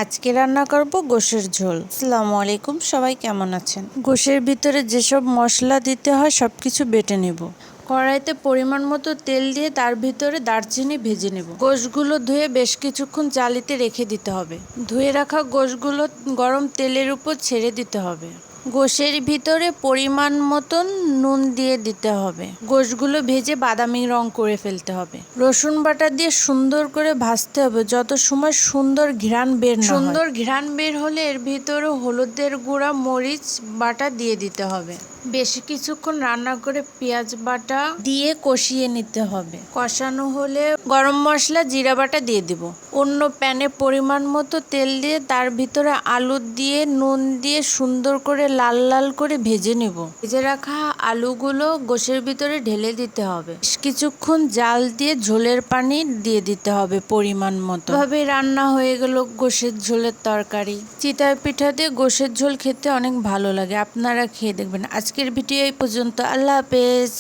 আজকে রান্না করব গোশের ঝোল। আসসালামু আলাইকুম, সবাই কেমন আছেন? গোশের ভিতরে যেসব মশলা দিতে হয় সবকিছু বেটে নেব। কড়াইতে পরিমাণ মতো তেল দিয়ে তার ভিতরে দারচিনি ভেজে নেব। গোশগুলো ধুয়ে বেশ কিছুক্ষণ জালিতে রেখে দিতে হবে। ধুয়ে রাখা গোশগুলো গরম তেলের উপর ছেড়ে দিতে হবে। গোশের ভিতরে পরিমাণ মতন নুন দিয়ে দিতে হবে। গোশগুলো ভেজে বাদামি রং করে ফেলতে হবে। রসুন বাটা দিয়ে সুন্দর করে ভাজতে হবে যত সময় সুন্দর ঘ্রাণ বের না হয়। সুন্দর ঘ্রাণ বের হলে এর ভিতরে হলুদের গুঁড়া, মরিচ বাটা দিয়ে দিতে হবে। বেশ কিছুক্ষণ রান্না করে পেঁয়াজ বাটা দিয়ে কষিয়ে নিতে হবে। কষানো হলে গরম মশলা, জিরা বাটা দিয়ে দিব। অন্য প্যানে পরিমাণ মতো তেল দিয়ে তার ভিতরে আলু দিয়ে নুন দিয়ে সুন্দর করে লাল লাল করে ভেজে নেব। ভেজে রাখা আলুগুলো গোশের ভিতরে ঢেলে দিতে হবে। বেশ কিছুক্ষণ জাল দিয়ে ঝোলের পানি দিয়ে দিতে হবে পরিমাণ মতো। এভাবে রান্না হয়ে গেল গোশের ঝোলের তরকারি। চিতই পিঠা দিয়ে গোশের ঝোল খেতে অনেক ভালো লাগে, আপনারা খেয়ে দেখবেন। আজকের ভিডিও এই পর্যন্ত। আল্লাহ হাফেজ।